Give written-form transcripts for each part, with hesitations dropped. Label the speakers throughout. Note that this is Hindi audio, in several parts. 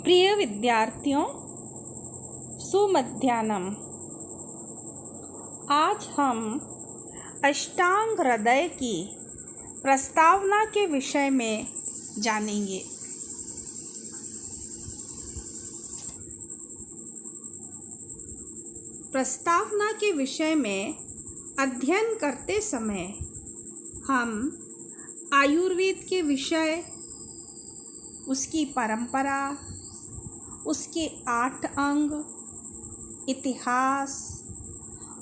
Speaker 1: प्रिय विद्यार्थियों, सुमध्याह्नम। आज हम अष्टांग हृदय की प्रस्तावना के विषय में जानेंगे। प्रस्तावना के विषय में अध्ययन करते समय हम आयुर्वेद के विषय, उसकी परंपरा, उसके 8 अंग, इतिहास,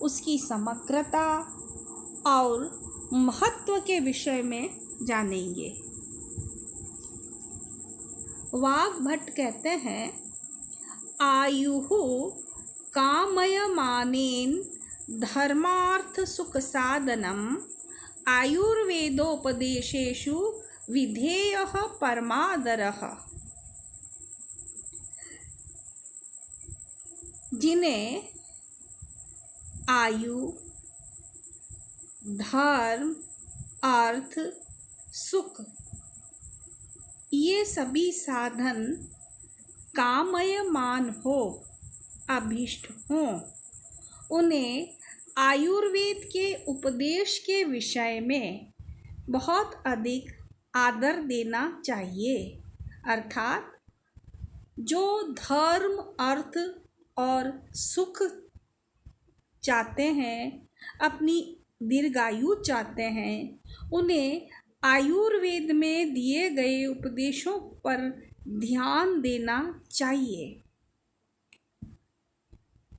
Speaker 1: उसकी समग्रता और महत्व के विषय में जानेंगे। वाग्भट कहते हैं, आयुः कामयमानेन धर्मार्थ सुख साधनम आयुर्वेदोपदेशेषु विधेयः परमादरः। जिन्हें आयु, धर्म, अर्थ, सुख ये सभी साधन कामयमान हो, अभीष्ट हों, उन्हें आयुर्वेद के उपदेश के विषय में बहुत अधिक आदर देना चाहिए। अर्थात जो धर्म, अर्थ और सुख चाहते हैं, अपनी दीर्घायु चाहते हैं, उन्हें आयुर्वेद में दिए गए उपदेशों पर ध्यान देना चाहिए।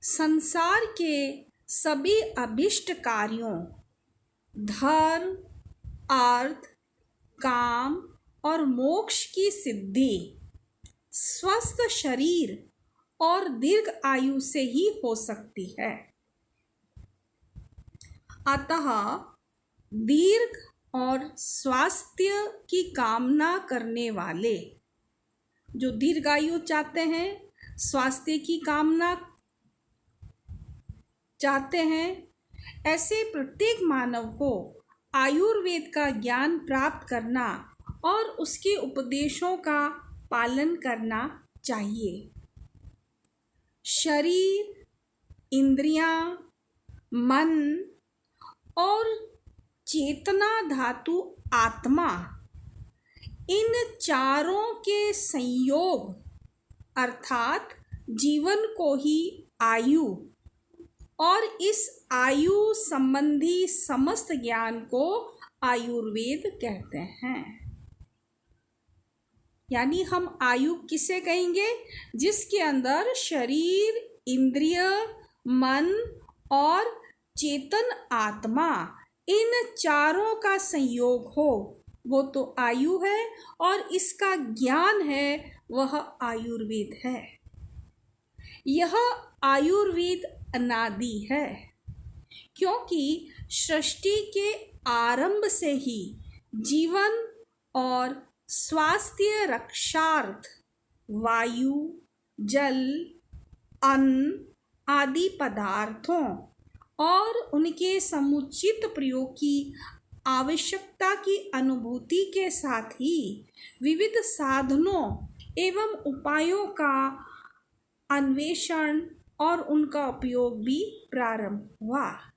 Speaker 1: संसार के सभी अभिष्ट कार्यों, धर्म, अर्थ, काम और मोक्ष की सिद्धि स्वस्थ शरीर और दीर्घ आयु से ही हो सकती है। अतः दीर्घ और स्वास्थ्य की कामना करने वाले, जो दीर्घायु चाहते हैं, स्वास्थ्य की कामना चाहते हैं, ऐसे प्रत्येक मानव को आयुर्वेद का ज्ञान प्राप्त करना और उसके उपदेशों का पालन करना चाहिए। शरीर, इंद्रियां, मन और चेतना धातु आत्मा, इन चारों के संयोग अर्थात जीवन को ही आयु और इस आयु संबंधी समस्त ज्ञान को आयुर्वेद कहते हैं। यानी हम आयु किसे कहेंगे? जिसके अंदर शरीर, इंद्रिय, मन और चेतन आत्मा, इन चारों का संयोग हो, वो तो आयु है, और इसका ज्ञान है वह आयुर्वेद है। यह आयुर्वेद अनादि है, क्योंकि सृष्टि के आरंभ से ही जीवन और स्वास्थ्य रक्षार्थ वायु, जल, अन्न आदि पदार्थों और उनके समुचित प्रयोग की आवश्यकता की अनुभूति के साथ ही विविध साधनों एवं उपायों का अन्वेषण और उनका उपयोग भी प्रारंभ हुआ।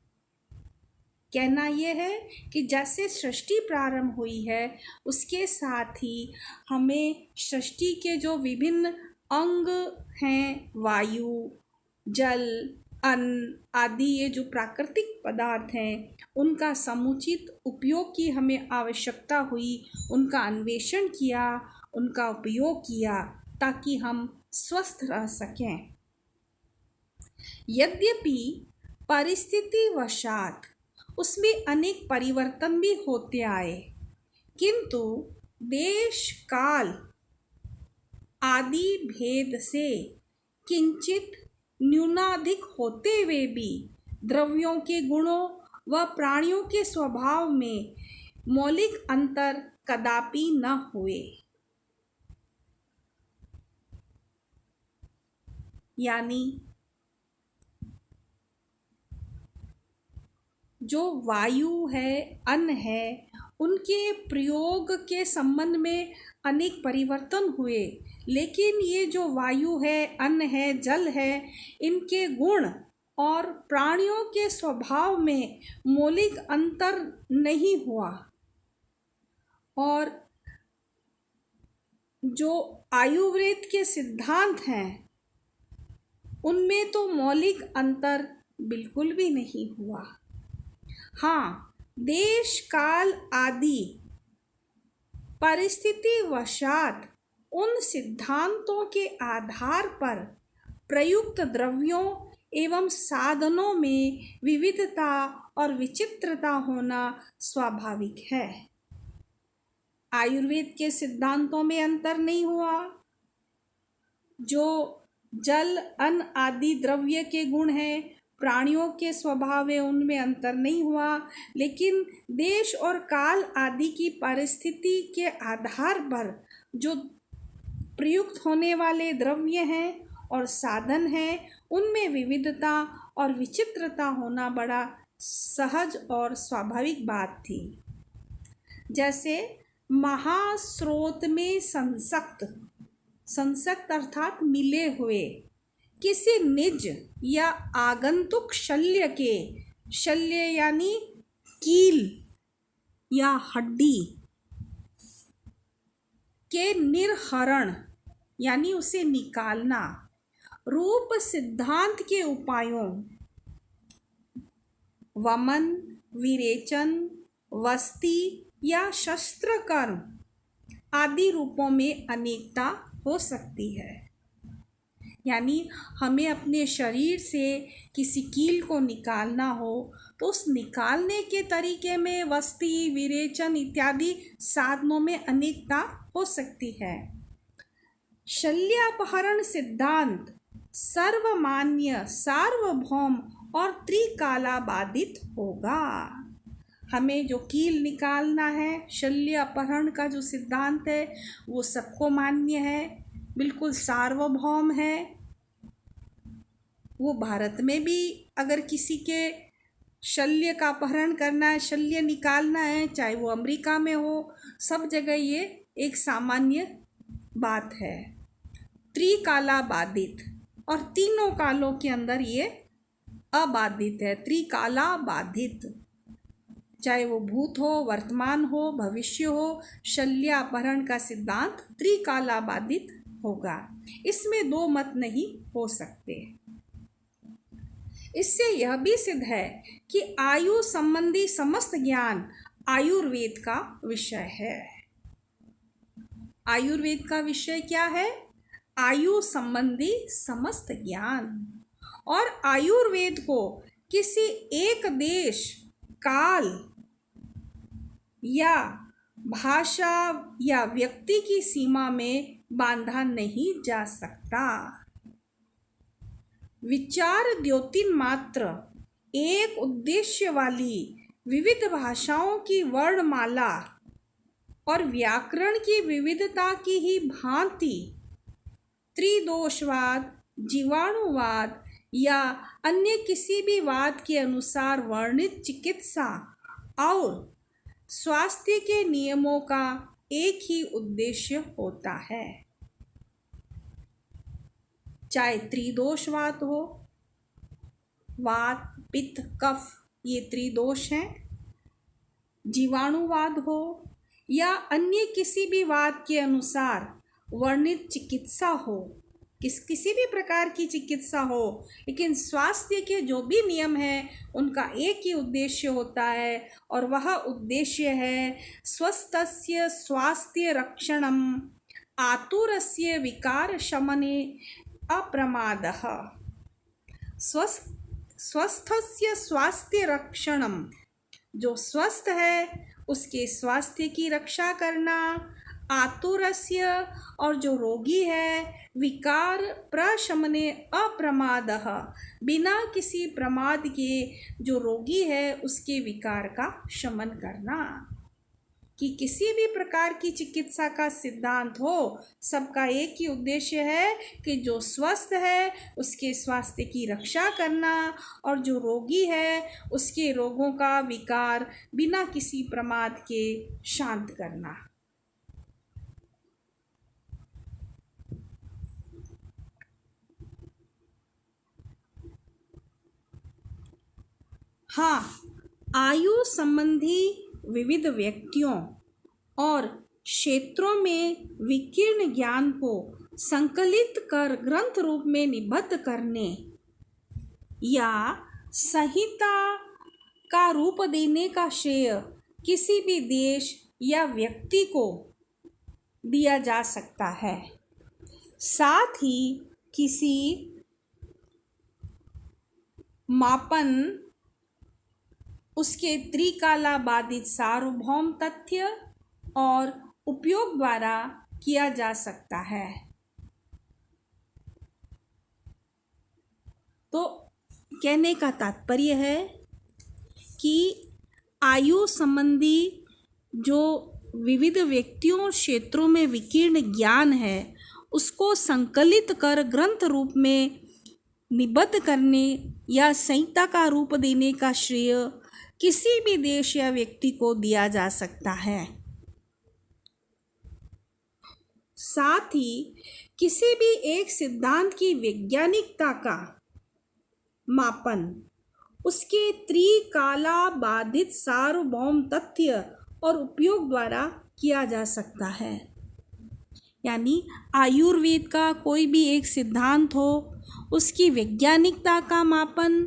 Speaker 1: कहना यह है कि जैसे सृष्टि प्रारंभ हुई है, उसके साथ ही हमें सृष्टि के जो विभिन्न अंग हैं, वायु, जल, अन्न आदि, ये जो प्राकृतिक पदार्थ हैं, उनका समुचित उपयोग की हमें आवश्यकता हुई, उनका अन्वेषण किया, उनका उपयोग किया, ताकि हम स्वस्थ रह सकें। यद्यपि परिस्थिति वशात उसमें अनेक परिवर्तन भी होते आए, किंतु देश काल आदि भेद से किंचित न्यूनाधिक होते हुए भी द्रव्यों के गुणों व प्राणियों के स्वभाव में मौलिक अंतर कदापि न हुए। यानी जो वायु है, अन्न है, उनके प्रयोग के संबंध में अनेक परिवर्तन हुए, लेकिन ये जो वायु है, अन्न है, जल है, इनके गुण और प्राणियों के स्वभाव में मौलिक अंतर नहीं हुआ। और जो आयुर्वेद के सिद्धांत हैं उनमें तो मौलिक अंतर बिल्कुल भी नहीं हुआ। हाँ, देश काल आदि परिस्थिति वशात उन सिद्धांतों के आधार पर प्रयुक्त द्रव्यों एवं साधनों में विविधता और विचित्रता होना स्वाभाविक है। आयुर्वेद के सिद्धांतों में अंतर नहीं हुआ। जो जल, अन्न आदि द्रव्य के गुण हैं, प्राणियों के स्वभाव है, उनमें अंतर नहीं हुआ, लेकिन देश और काल आदि की परिस्थिति के आधार पर जो प्रयुक्त होने वाले द्रव्य हैं और साधन हैं, उनमें विविधता और विचित्रता होना बड़ा सहज और स्वाभाविक बात थी। जैसे महास्रोत में संसक्त अर्थात मिले हुए किसी निज या आगंतुक शल्य यानी कील या हड्डी के निर्हरण यानी उसे निकालना रूप सिद्धांत के उपायों वमन, विरेचन, वस्ती या शस्त्र कर्म आदि रूपों में अनेकता हो सकती है। यानी हमें अपने शरीर से किसी कील को निकालना हो तो उस निकालने के तरीके में वस्ती, विरेचन इत्यादि साधनों में अनेकता हो सकती है। शल्यापहरण सिद्धांत सर्वमान्य, सार्वभौम और त्रिकालाबाधित होगा। हमें जो कील निकालना है, शल्य अपहरण का जो सिद्धांत है वो सबको मान्य है, बिल्कुल सार्वभौम है। वो भारत में भी अगर किसी के शल्य का अपहरण करना है, शल्य निकालना है, चाहे वो अमेरिका में हो, सब जगह ये एक सामान्य बात है। त्रिकालाबाधित, और तीनों कालों के अंदर ये अबाधित है। त्रिकालाबाधित, चाहे वो भूत हो, वर्तमान हो, भविष्य हो, शल्य अपहरण का सिद्धांत त्रिकालाबाधित होगा। इसमें दो मत नहीं हो सकते। इससे यह भी सिद्ध है कि आयु संबंधी समस्त ज्ञान आयुर्वेद का विषय है। आयुर्वेद का विषय क्या है? आयु संबंधी समस्त ज्ञान। और आयुर्वेद को किसी एक देश, काल या भाषा या व्यक्ति की सीमा में बांधा नहीं जा सकता। विचार द्योतिन मात्र एक उद्देश्य वाली विविध भाषाओं की वर्णमाला और व्याकरण की विविधता की ही भांति त्रिदोषवाद, जीवाणुवाद या अन्य किसी भी वाद के अनुसार वर्णित चिकित्सा और स्वास्थ्य के नियमों का एक ही उद्देश्य होता है। चाहे त्रिदोषवाद हो, वात, पित्त, कफ ये त्रिदोष हैं, जीवाणुवाद हो या अन्य किसी भी वाद के अनुसार वर्णित चिकित्सा हो, किसी भी प्रकार की चिकित्सा हो, लेकिन स्वास्थ्य के जो भी नियम हैं उनका एक ही उद्देश्य होता है, और वह उद्देश्य है स्वस्थस्य स्वास्थ्य रक्षणम आतुरस्य विकार शमने अप्रमादः। स्वस्थस्य स्वास्थ्य रक्षणम, जो स्वस्थ है उसके स्वास्थ्य की रक्षा करना, आतुरस्य, और जो रोगी है, विकार प्रशमने अप्रमादः, बिना किसी प्रमाद के जो रोगी है उसके विकार का शमन करना। कि किसी भी प्रकार की चिकित्सा का सिद्धांत हो, सबका एक ही उद्देश्य है कि जो स्वस्थ है उसके स्वास्थ्य की रक्षा करना और जो रोगी है उसके रोगों का विकार बिना किसी प्रमाद के शांत करना। हाँ, आयु संबंधी विविध व्यक्तियों और क्षेत्रों में विकीर्ण ज्ञान को संकलित कर ग्रंथ रूप में निबद्ध करने या संहिता का रूप देने का श्रेय किसी भी देश या व्यक्ति को दिया जा सकता है। साथ ही किसी मापन उसके त्रिकाला बाधित सार्वभौम तथ्य और उपयोग द्वारा किया जा सकता है। तो कहने का तात्पर्य है कि आयु संबंधी जो विविध व्यक्तियों क्षेत्रों में विकीर्ण ज्ञान है उसको संकलित कर ग्रंथ रूप में निबद्ध करने या संहिता का रूप देने का श्रेय किसी भी देश या व्यक्ति को दिया जा सकता है। साथ ही किसी भी एक सिद्धांत की वैज्ञानिकता का मापन उसके त्रिकाला बाधित सार्वभौम तथ्य और उपयोग द्वारा किया जा सकता है। यानी आयुर्वेद का कोई भी एक सिद्धांत हो, उसकी वैज्ञानिकता का मापन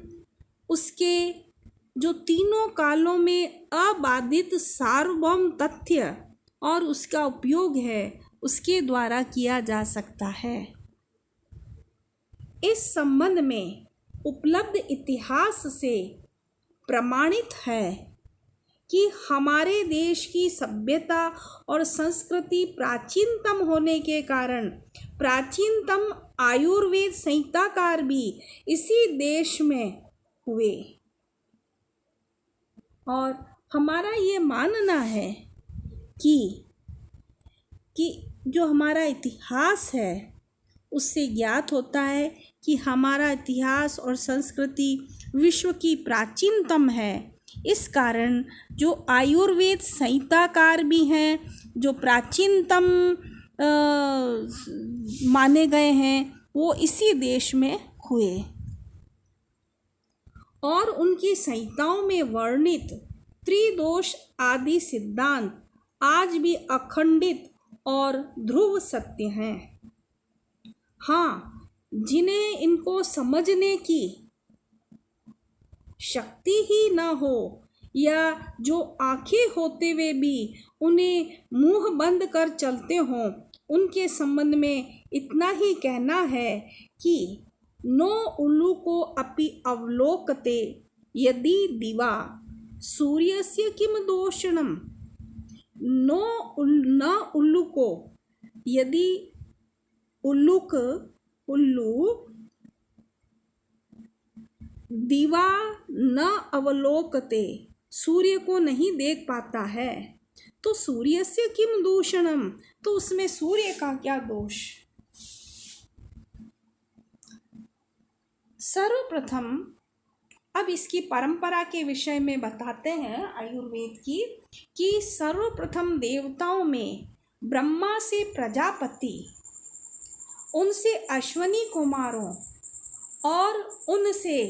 Speaker 1: उसके जो तीनों कालों में अबाधित सार्वभौम तथ्य और उसका उपयोग है उसके द्वारा किया जा सकता है। इस संबंध में उपलब्ध इतिहास से प्रमाणित है कि हमारे देश की सभ्यता और संस्कृति प्राचीनतम होने के कारण प्राचीनतम आयुर्वेद संहिताकार भी इसी देश में हुए और हमारा ये मानना है कि जो हमारा इतिहास है उससे ज्ञात होता है कि हमारा इतिहास और संस्कृति विश्व की प्राचीनतम है। इस कारण जो आयुर्वेद संहिताकार भी हैं, जो प्राचीनतम माने गए हैं, वो इसी देश में हुए और उनकी संहिताओं में वर्णित त्रिदोष आदि सिद्धांत आज भी अखंडित और ध्रुव सत्य हैं। हाँ, जिन्हें इनको समझने की शक्ति ही न हो या जो आंखें होते हुए भी उन्हें मुंह बंद कर चलते हों, उनके संबंध में इतना ही कहना है कि नो उल्लूको अपि अवलोकते यदि दिवा सूर्यस्य किम दोषणम। न उल्लूको यदि उल्लू दिवा न अवलोकते सूर्य को नहीं देख पाता है तो सूर्य से किम दूषणम, तो उसमें सूर्य का क्या दोष। सर्वप्रथम अब इसकी परंपरा के विषय में बताते हैं आयुर्वेद की कि सर्वप्रथम देवताओं में ब्रह्मा से प्रजापति, उनसे अश्वनी कुमारों और उनसे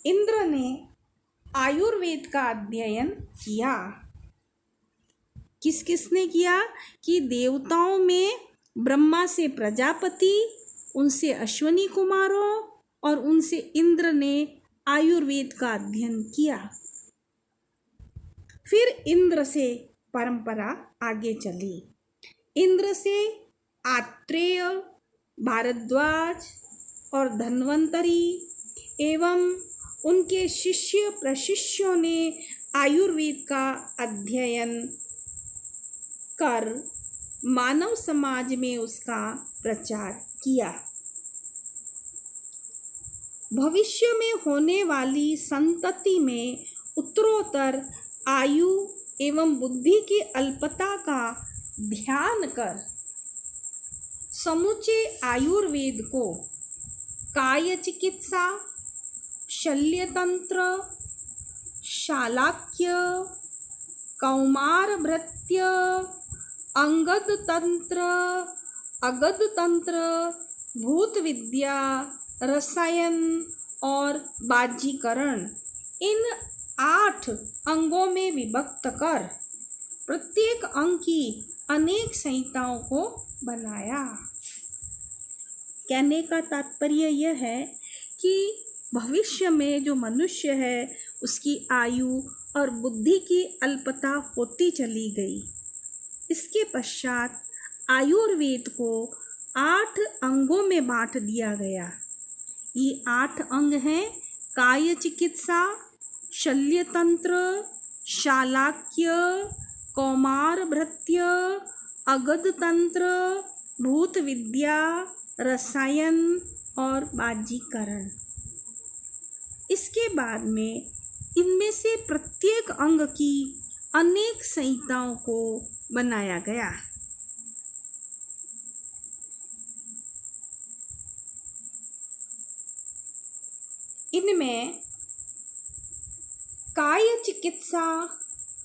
Speaker 1: इंद्र ने आयुर्वेद का अध्ययन किया। किस किसने किया कि देवताओं में ब्रह्मा से प्रजापति, उनसे अश्वनी कुमारों और उनसे इंद्र ने आयुर्वेद का अध्ययन किया। फिर इंद्र से परंपरा आगे चली। इंद्र से आत्रेय, भारद्वाज और धन्वंतरी एवं उनके शिष्य प्रशिष्यों ने आयुर्वेद का अध्ययन कर मानव समाज में उसका प्रचार किया। भविष्य में होने वाली संतति में उत्तरोत्तर आयु एवं बुद्धि की अल्पता का ध्यान कर समूचे आयुर्वेद को काय चिकित्सा, शल्य तंत्र, शालाक्य, कौमार भृत्य, अंगद तंत्र, अगध तंत्र, भूत विद्या, रसायन और बाजीकरण इन 8 अंगों में विभक्त कर प्रत्येक अंग की अनेक संहिताओं को बनाया। कहने का तात्पर्य यह है कि भविष्य में जो मनुष्य है उसकी आयु और बुद्धि की अल्पता होती चली गई। इसके पश्चात आयुर्वेद को 8 अंगों में बांट दिया गया। ये 8 अंग हैं काय चिकित्सा, शल्य तंत्र, शालाक्य, कौमार भृत्य, अगध तंत्र, भूत विद्या, रसायन और बाजीकरण। इसके बाद में इनमें से प्रत्येक अंग की अनेक संहिताओं को बनाया गया। इनमें काय चिकित्सा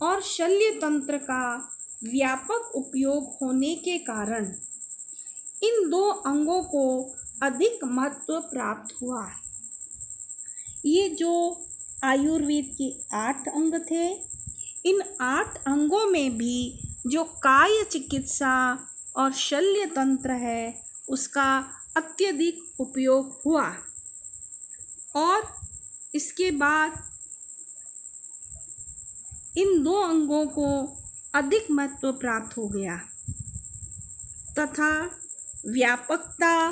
Speaker 1: और शल्य तंत्र का व्यापक उपयोग होने के कारण इन 2 अंगों को अधिक महत्व प्राप्त हुआ। ये जो आयुर्वेद के 8 अंग थे, इन 8 अंगों में भी जो काय चिकित्सा और शल्य तंत्र है उसका अत्यधिक उपयोग हुआ और इसके बाद इन 2 अंगों को अधिक महत्व प्राप्त हो गया तथा व्यापकता,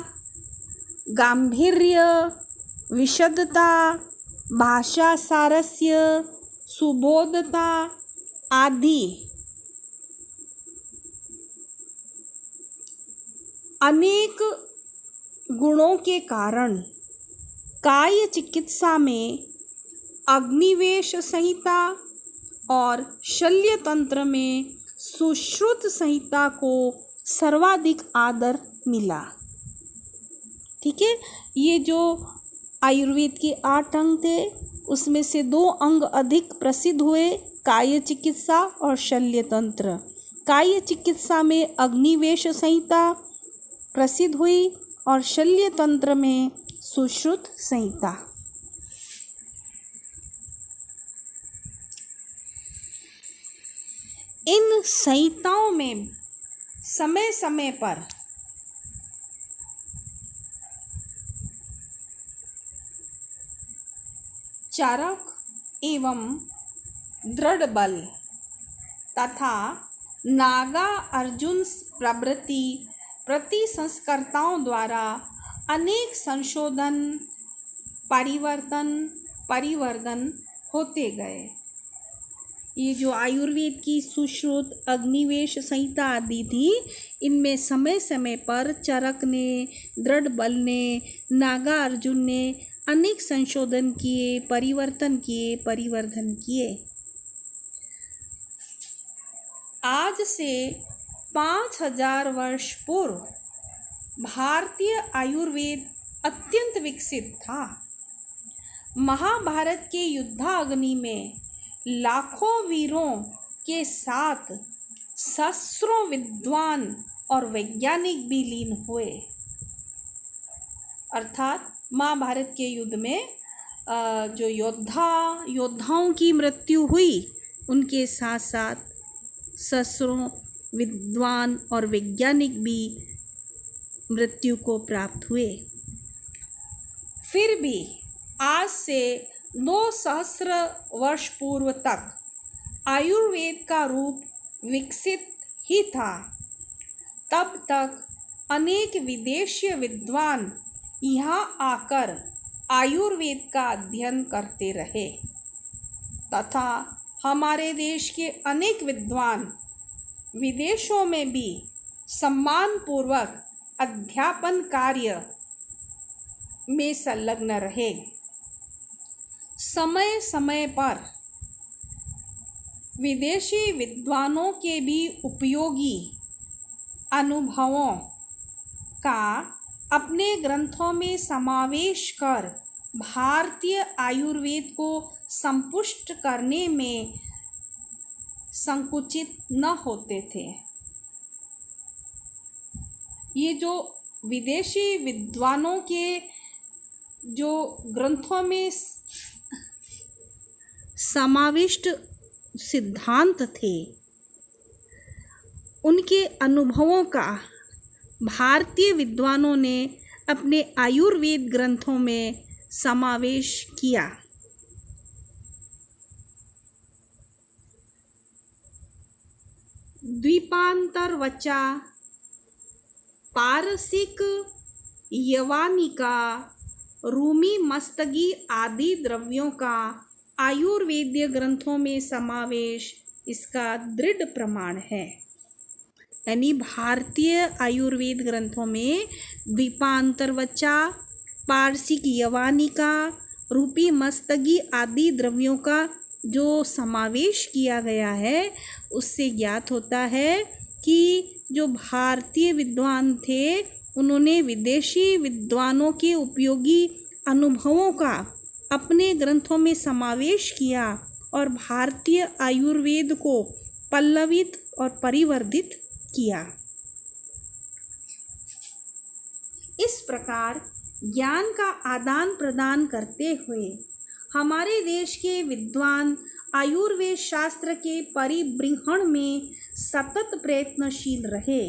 Speaker 1: गांभीर्य, विशदता, भाषा सारस्य, सुबोधता आदि अनेक गुणों के कारण काय चिकित्सा में अग्निवेश संहिता और शल्य तंत्र में सुश्रुत संहिता को सर्वाधिक आदर मिला। ठीक है, ये जो आयुर्वेद के 8 अंग थे उसमें से 2 अंग अधिक प्रसिद्ध हुए, काय चिकित्सा और शल्य तंत्र। काय चिकित्सा में अग्निवेश संहिता प्रसिद्ध हुई और शल्य तंत्र में सुश्रुत संहिता। इन संहिताओं में समय समय पर चरक एवं दृढ़ बल तथा नागा अर्जुन प्रभृति प्रतिसंस्कर्ताओं द्वारा अनेक संशोधन, परिवर्धन होते गए। ये जो आयुर्वेद की सुश्रुत, अग्निवेश संहिता आदि थी, इनमें समय समय पर चरक ने, दृढ़ बल ने, नागा अर्जुन ने अनेक संशोधन किए, परिवर्तन किए। आज से 5000 वर्ष पूर्व भारतीय आयुर्वेद अत्यंत विकसित था। महाभारत के युद्धाग्नि में लाखों वीरों के साथ सहस्रों विद्वान और वैज्ञानिक भी लीन हुए। अर्थात महाभारत के युद्ध में जो योद्धाओं की मृत्यु हुई, उनके साथ साथ सहस्रों विद्वान और वैज्ञानिक भी मृत्यु को प्राप्त हुए। फिर भी आज से 2,000 वर्ष पूर्व तक आयुर्वेद का रूप विकसित ही था। तब तक अनेक विदेशी विद्वान यहाँ आकर आयुर्वेद का अध्ययन करते रहे तथा हमारे देश के अनेक विद्वान विदेशों में भी सम्मानपूर्वक अध्यापन कार्य में संलग्न रहे। समय समय पर विदेशी विद्वानों के भी उपयोगी अनुभवों का अपने ग्रंथों में समावेश कर भारतीय आयुर्वेद को संपुष्ट करने में संकुचित न होते थे। ये जो विदेशी विद्वानों के जो ग्रंथों में समाविष्ट सिद्धांत थे, उनके अनुभवों का भारतीय विद्वानों ने अपने आयुर्वेद ग्रंथों में समावेश किया। द्वीपांतरवचा, पारसिक, यवानिका, रूमी मस्तगी आदि द्रव्यों का आयुर्वेदीय ग्रंथों में समावेश इसका दृढ़ प्रमाण है। यानी भारतीय आयुर्वेद ग्रंथों में द्वीपांतरवचा, पारसिक, यवानिका, रूपी मस्तगी आदि द्रव्यों का जो समावेश किया गया है, उससे ज्ञात होता है कि जो भारतीय विद्वान थे उन्होंने विदेशी विद्वानों के उपयोगी अनुभवों का अपने ग्रंथों में समावेश किया और भारतीय आयुर्वेद को पल्लवित और परिवर्धित किया। इस प्रकार ज्ञान का आदान प्रदान करते हुए हमारे देश के विद्वान आयुर्वेद शास्त्र के परिबृंहण में सतत प्रयत्नशील रहे।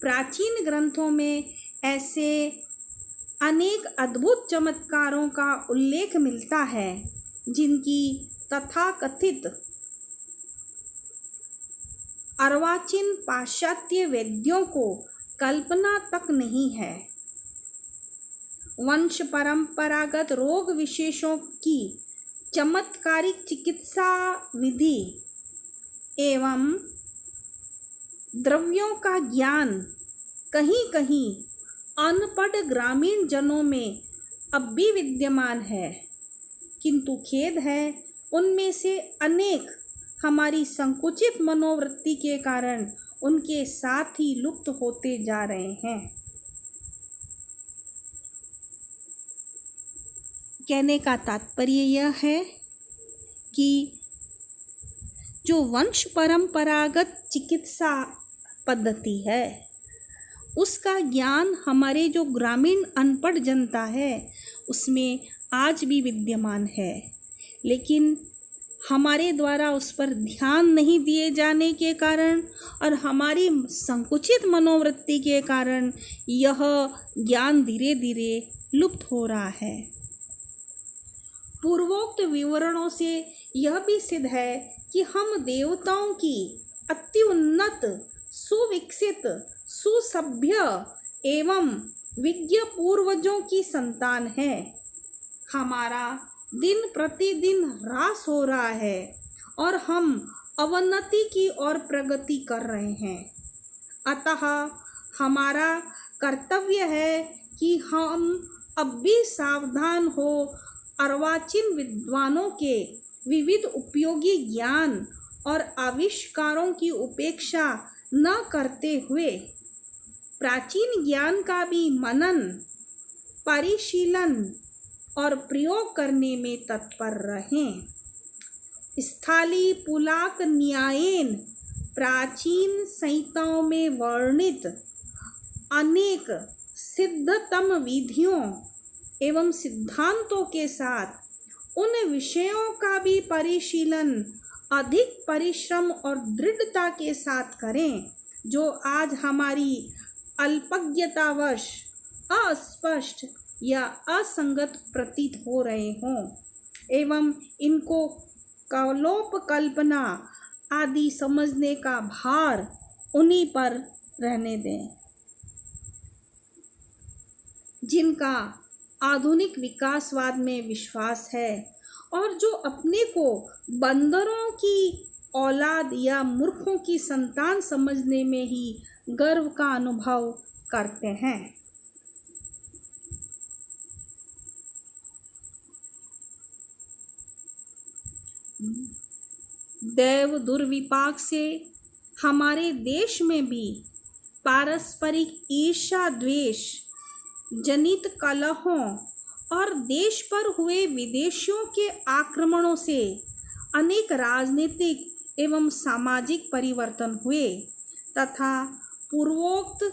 Speaker 1: प्राचीन ग्रंथों में ऐसे अनेक अद्भुत चमत्कारों का उल्लेख मिलता है जिनकी तथाकथित अर्वाचीन पाश्चात्य वैद्यों को कल्पना तक नहीं है। वंश परंपरागत रोग विशेषों की चमत्कारिक चिकित्सा विधि एवं द्रव्यों का ज्ञान कहीं कहीं अनपढ़ ग्रामीण जनों में अब भी विद्यमान है, किंतु खेद है उनमें से अनेक हमारी संकुचित मनोवृत्ति के कारण उनके साथ ही लुप्त होते जा रहे हैं। कहने का तात्पर्य यह है कि जो वंश परंपरागत चिकित्सा पद्धति है उसका ज्ञान हमारे जो ग्रामीण अनपढ़ जनता है उसमें आज भी विद्यमान है, लेकिन हमारे द्वारा उस पर ध्यान नहीं दिए जाने के कारण और हमारी संकुचित मनोवृत्ति के कारण यह ज्ञान धीरे धीरे लुप्त हो रहा है। पूर्वोक्त विवरणों से यह भी सिद्ध है कि हम देवताओं की अत्युन्नत, सुविकसित, सुसभ्य एवं विज्ञ पूर्वजों की संतान है। हमारा दिन प्रतिदिन ह्रास हो रहा है और हम अवनति की ओर प्रगति कर रहे हैं। अतः हमारा कर्तव्य है कि हम अब भी सावधान हो अर्वाचीन विद्वानों के विविध उपयोगी ज्ञान और आविष्कारों की उपेक्षा न करते हुए प्राचीन ज्ञान का भी मनन, परिशीलन और प्रयोग करने में तत्पर रहें। स्थाली पुलाक न्यायेन प्राचीन संहिताओं में वर्णित अनेक सिद्धतम विधियों एवं सिद्धांतों के साथ उन विषयों का भी परिशीलन अधिक परिश्रम और दृढ़ता के साथ करें जो आज हमारी अल्पज्ञतावश अस्पष्ट या असंगत प्रतीत हो रहे हों, एवं इनको कलोप कल्पना आदि समझने का भार उन्हीं पर रहने दें जिनका आधुनिक विकासवाद में विश्वास है और जो अपने को बंदरों की औलाद या मूर्खों की संतान समझने में ही गर्व का अनुभव करते हैं। दैव दुर्विपाक से हमारे देश में भी पारस्परिक ईर्ष्या द्वेष जनित कलहों और देश पर हुए विदेशियों के आक्रमणों से अनेक राजनीतिक एवं सामाजिक परिवर्तन हुए तथा पूर्वोक्त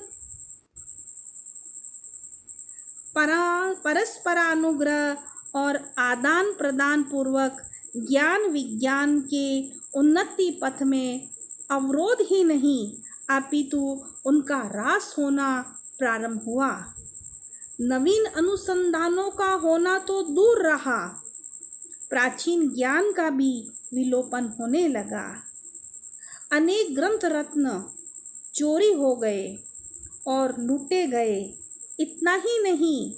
Speaker 1: परस्परानुग्रह और आदान प्रदान पूर्वक ज्ञान विज्ञान के उन्नति पथ में अवरोध ही नहीं अपितु उनका ह्रास होना प्रारंभ हुआ। नवीन अनुसंधानों का होना तो दूर रहा, प्राचीन ज्ञान का भी विलोपन होने लगा। अनेक ग्रंथ रत्न चोरी हो गए और लूटे गए। इतना ही नहीं,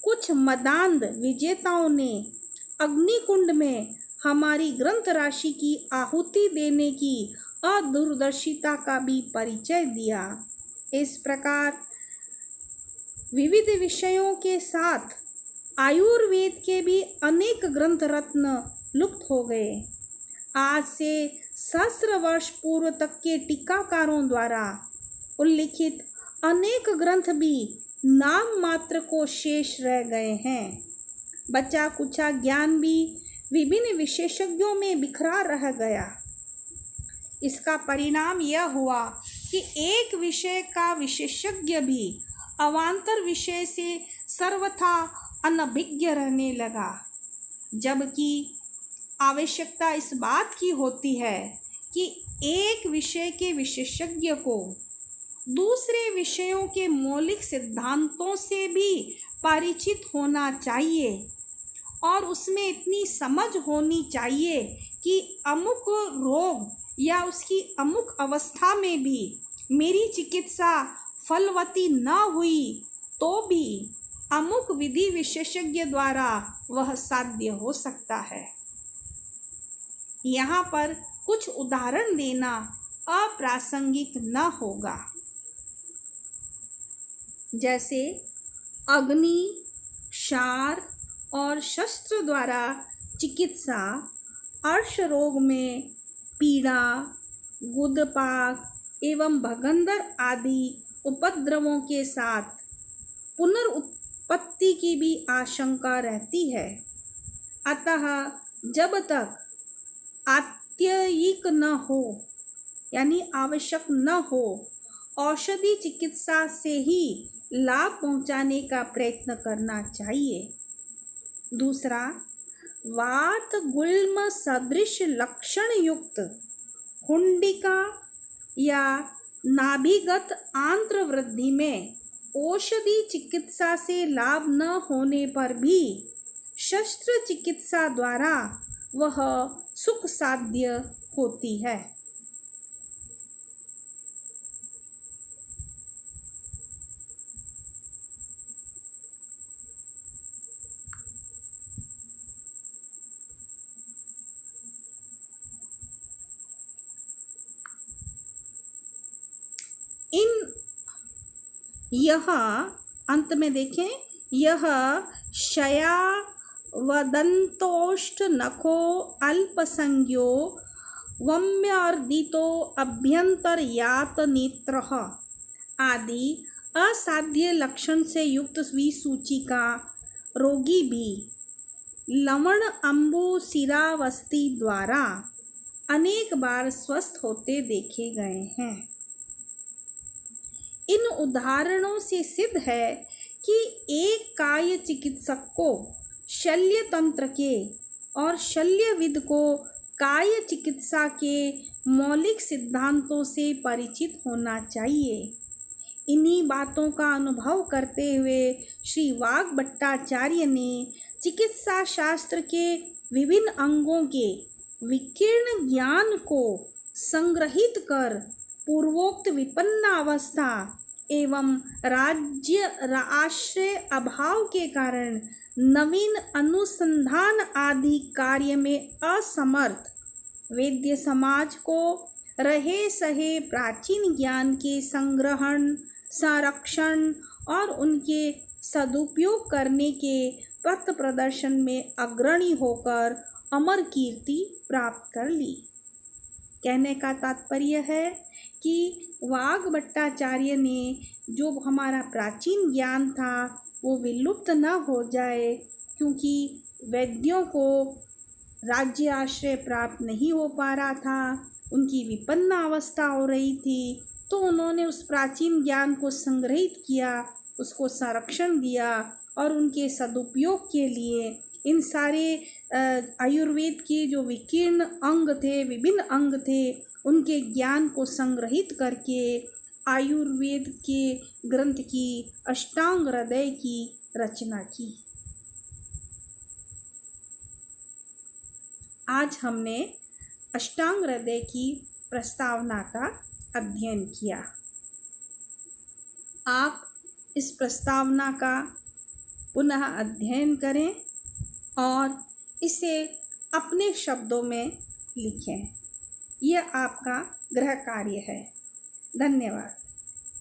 Speaker 1: कुछ मदांध विजेताओं ने अग्निकुंड में हमारी ग्रंथ राशि की आहुति देने की अदूरदर्शिता का भी परिचय दिया। इस प्रकार विविध विषयों के साथ आयुर्वेद के भी अनेक ग्रंथ रत्न लुप्त हो गए। आज से सहस्र वर्ष पूर्व तक के टीकाकारों द्वारा उल्लिखित अनेक ग्रंथ भी नाम मात्र को शेष रह गए हैं। बचा कुचा ज्ञान भी विभिन्न विशेषज्ञों में बिखरा रह गया। इसका परिणाम यह हुआ कि एक विषय का विशेषज्ञ भी अवान्तर विषय से सर्वथा अनभिज्ञ रहने लगा, जबकि आवश्यकता इस बात की होती है कि एक विषय के विशेषज्ञ को दूसरे विषयों के मौलिक सिद्धांतों से भी परिचित होना चाहिए और उसमें इतनी समझ होनी चाहिए कि अमुक रोग या उसकी अमुक अवस्था में भी मेरी चिकित्सा फलवती न हुई तो भी अमुक विधि विशेषज्ञ द्वारा वह साध्य हो सकता है। यहाँ पर कुछ उदाहरण देना अप्रासंगिक न होगा। जैसे अग्नि, क्षार और शस्त्र द्वारा चिकित्सा अर्श रोग में पीड़ा, गुदपाक एवं भगंदर आदि उपद्रवों के साथ पुनरुत्पत्ति की भी आशंका रहती है। अतः जब तक आत्ययिक न हो यानी आवश्यक न हो, औषधि चिकित्सा से ही लाभ पहुंचाने का प्रयत्न करना चाहिए। दूसरा, वात गुल्म सदृश लक्षण युक्त हुंडिका या नाभिगत आंत्र वृद्धि में औषधि चिकित्सा से लाभ न होने पर भी शस्त्र चिकित्सा द्वारा वह सुख साध्य होती है। यह अंत में देखें, यह शया वदंतोष्ट नखो अल्पसंज्ञो वम्यर्दितो अभ्यंतर यात नेत्र आदि असाध्य लक्षण से युक्त विसूची का रोगी भी लवण अम्बु शिरावस्ती द्वारा अनेक बार स्वस्थ होते देखे गए हैं। इन उदाहरणों से सिद्ध है कि एक काय चिकित्सक को शल्य तंत्र के और शल्यविद को काय चिकित्सा के मौलिक सिद्धांतों से परिचित होना चाहिए। इन्हीं बातों का अनुभव करते हुए श्री वाग्भट्टाचार्य ने चिकित्सा शास्त्र के विभिन्न अंगों के विकीर्ण ज्ञान को संग्रहित कर पूर्वोक्त विपन्न अवस्था एवं राज्य आश्रय अभाव के कारण नवीन अनुसंधान आदि कार्य में असमर्थ वैद्य समाज को रहे सहे प्राचीन ज्ञान के संग्रहण, संरक्षण और उनके सदुपयोग करने के पथ प्रदर्शन में अग्रणी होकर अमर कीर्ति प्राप्त कर ली। कहने का तात्पर्य है कि वाग्भट्टाचार्य ने जो हमारा प्राचीन ज्ञान था वो विलुप्त न हो जाए, क्योंकि वैद्यों को राज्य आश्रय प्राप्त नहीं हो पा रहा था, उनकी विपन्न अवस्था हो रही थी, तो उन्होंने उस प्राचीन ज्ञान को संग्रहित किया, उसको संरक्षण दिया और उनके सदुपयोग के लिए इन सारे आयुर्वेद के जो विकीर्ण अंग थे, विभिन्न अंग थे, उनके ज्ञान को संग्रहित करके आयुर्वेद के ग्रंथ की अष्टांग हृदय की रचना की। आज हमने अष्टांग हृदय की प्रस्तावना का अध्ययन किया। आप इस प्रस्तावना का पुनः अध्ययन करें और इसे अपने शब्दों में लिखें। यह आपका गृह कार्य है। धन्यवाद।